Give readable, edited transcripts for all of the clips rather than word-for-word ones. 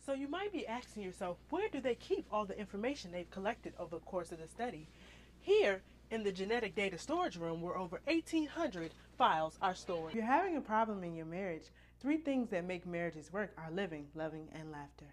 So you might be asking yourself, where do they keep all the information they've collected over the course of the study? Here, in the genetic data storage room, where over 1,800 files are stored. If you're having a problem in your marriage, 3 things that make marriages work are living, loving, and laughter.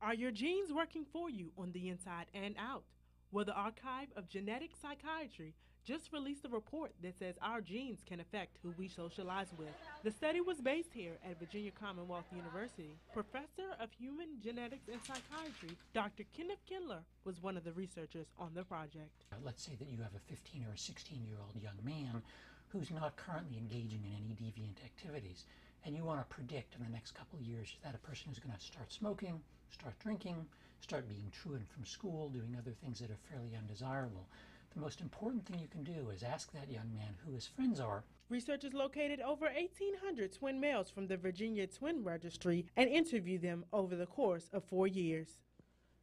Are your genes working for you on the inside and out? Well, the Archive of Genetic Psychiatry just released a report that says our genes can affect who we socialize with. The study was based here at Virginia Commonwealth University. Professor of Human Genetics and Psychiatry, Dr. Kenneth Kindler, was one of the researchers on the project. Let's say that you have a 15 or a 16-year-old young man who's not currently engaging in any deviant activities, and you want to predict in the next couple of years that a person who's going to start smoking, start drinking, start being truant from school, doing other things that are fairly undesirable. The most important thing you can do is ask that young man who his friends are. Researchers located over 1,800 twin males from the Virginia Twin Registry and interviewed them over the course of 4 years.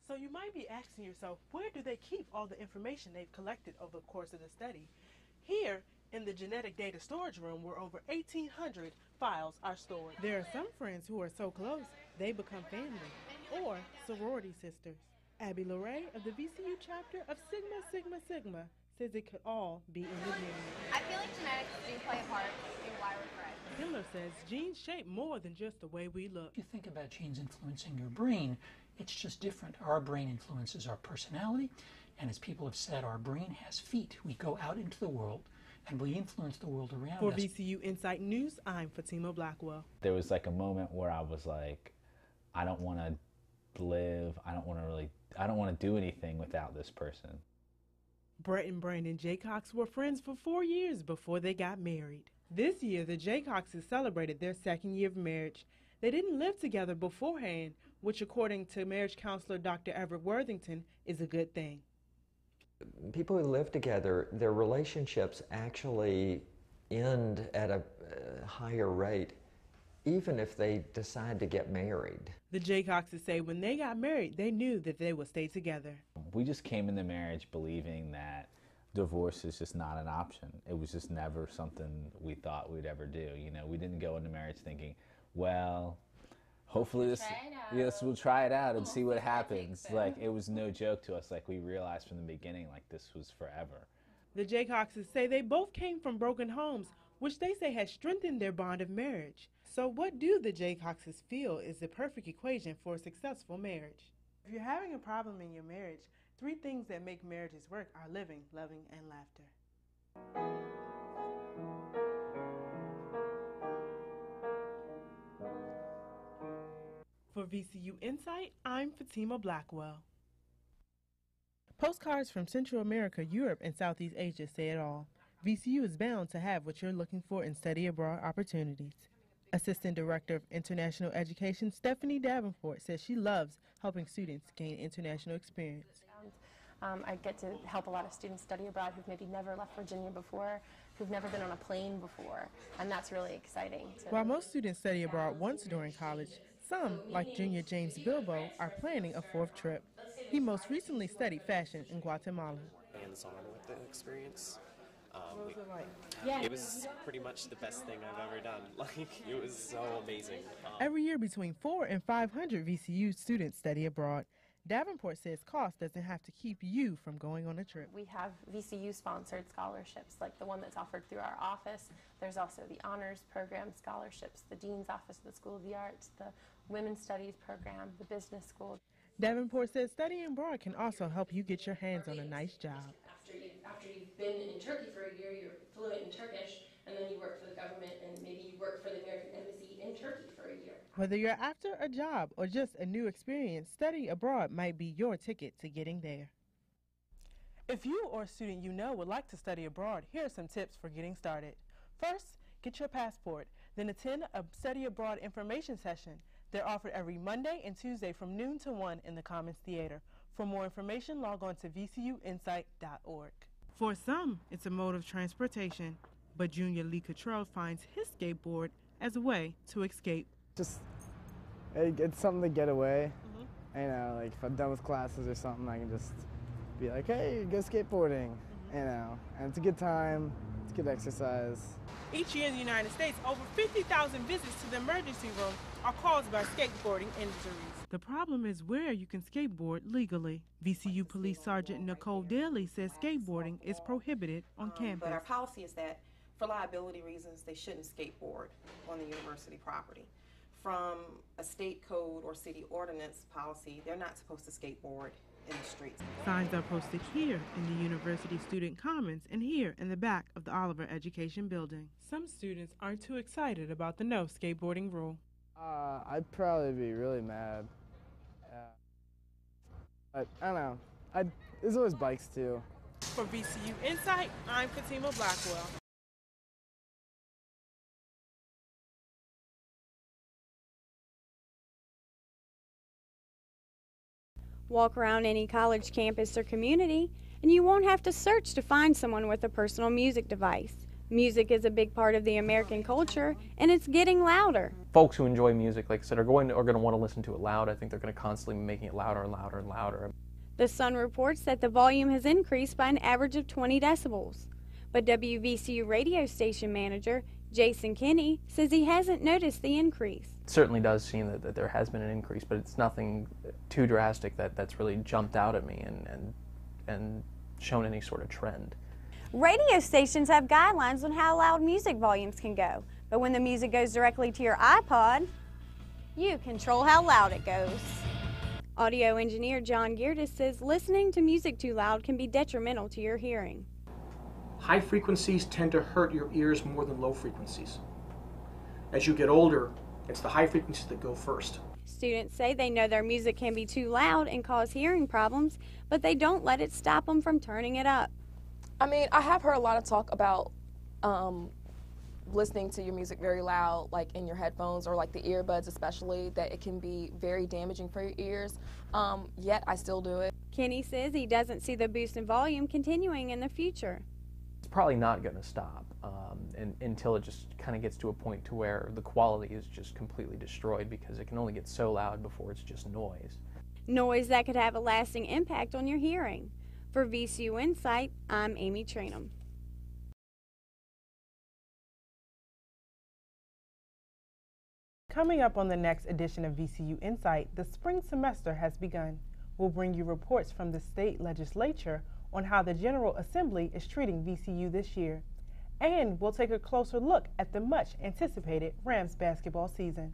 So you might be asking yourself, where do they keep all the information they've collected over the course of the study? Here, in the genetic data storage room, where over 1,800 files are stored. There are some friends who are so close, they become family, or sorority sisters. Abby LeRae of the VCU chapter of Sigma Sigma Sigma says it could all be in the genes. I feel like genetics do play a part in why we're friends. Kindler says genes shape more than just the way we look. If you think about genes influencing your brain, it's just different. Our brain influences our personality, and as people have said, our brain has feet. We go out into the world, and we influence the world around For us. VCU Insight News, I'm Fateema Blackwell. There was like a moment where I was like, I don't want to live, I don't want to do anything without this person. Brett and Brandon Jaycox were friends for 4 years before they got married. This year, the Jaycoxes celebrated their 2nd year of marriage. They didn't live together beforehand, which according to marriage counselor Dr. Everett Worthington is a good thing. People who live together, their relationships actually end at a higher rate, even if they decide to get married. The Jaycoxes say when they got married, they knew that they would stay together. We just came into marriage believing that divorce is just not an option. It was just never something we thought we'd ever do. You know, we didn't go into marriage thinking, well, hopefully we'll try it out and see what happens. Like, it was no joke to us. Like, we realized from the beginning, like, this was forever. The Jaycoxes say they both came from broken homes, which they say has strengthened their bond of marriage. So what do the Jaycoxes feel is the perfect equation for a successful marriage? If you're having a problem in your marriage, 3 things that make marriages work are living, loving, and laughter. For VCU Insight, I'm Fateema Blackwell. Postcards from Central America, Europe, and Southeast Asia say it all. VCU is bound to have what you're looking for in study abroad opportunities. Assistant Director of International Education Stephanie Davenport says she loves helping students gain international experience. I get to help a lot of students study abroad who've maybe never left Virginia before, who've never been on a plane before, and that's really exciting. While most students study abroad once during college, some, like junior James Bilbo, are planning a 4th trip. He most recently studied fashion in Guatemala. Hands-on with the experience. What was it like? It was pretty much the best thing I've ever done. Like, it was so amazing. Every year between 400 and 500 VCU students study abroad. Davenport says cost doesn't have to keep you from going on a trip. We have VCU-sponsored scholarships, like the one that's offered through our office. There's also the Honors Program scholarships, the Dean's Office of the School of the Arts, the Women's Studies Program, the Business School. Davenport says studying abroad can also help you get your hands on a nice job. After you've been in Turkey for a year, you're fluent in Turkish, and then you work for the government, and maybe you work for the American Embassy in Turkey for a year. Whether you're after a job or just a new experience, study abroad might be your ticket to getting there. If you or a student you know would like to study abroad, here are some tips for getting started. First, get your passport, then attend a study abroad information session. They're offered every Monday and Tuesday from noon to 1 in the Commons Theater. For more information, log on to vcuinsight.org. For some, it's a mode of transportation, but Junior Lee Cottrell finds his skateboard as a way to escape. Just, it's something to get away. You know, like if I'm done with classes or something, I can just be like, hey, go skateboarding, you know, and it's a good time. It's good exercise. Each year in the United States, over 50,000 visits to the emergency room are caused by skateboarding injuries. The problem is where you can skateboard legally. VCU Police Sergeant Nicole Daly says skateboarding is prohibited on campus. But our policy is that for liability reasons, they shouldn't skateboard on the university property. From a state code or city ordinance policy, they're not supposed to skateboard in the streets. Signs are posted here in the University Student Commons and here in the back of the Oliver Education Building. Some students aren't too excited about the no skateboarding rule. I'd probably be really mad. But I don't know. There's always bikes too. For VCU Insight, I'm Fateema Blackwell. Walk around any college campus or community, and you won't have to search to find someone with a personal music device. Music is a big part of the American culture, and it's getting louder. Folks who enjoy music, like I said, are going to want to listen to it loud. I think they're going to constantly be making it louder and louder and louder. The Sun reports that the volume has increased by an average of 20 decibels. But WVCU radio station manager Jason Kinney says he hasn't noticed the increase. It certainly does seem that there has been an increase, but it's nothing too drastic that's really jumped out at me and shown any sort of trend. Radio stations have guidelines on how loud music volumes can go, but when the music goes directly to your iPod, you control how loud it goes. Audio engineer John Geardis says listening to music too loud can be detrimental to your hearing. High frequencies tend to hurt your ears more than low frequencies. As you get older, it's the high frequencies that go first. Students say they know their music can be too loud and cause hearing problems, but they don't let it stop them from turning it up. I mean, I have heard a lot of talk about listening to your music very loud, like in your headphones or like the earbuds especially, that it can be very damaging for your ears, yet I still do it. Kenny says he doesn't see the boost in volume continuing in the future. It's probably not going to stop until it just kind of gets to a point to where the quality is just completely destroyed, because it can only get so loud before it's just noise. Noise that could have a lasting impact on your hearing. For VCU Insight, I'm Amy Trainum. Coming up on the next edition of VCU Insight, the spring semester has begun. We'll bring you reports from the state legislature on how the General Assembly is treating VCU this year. And we'll take a closer look at the much anticipated Rams basketball season.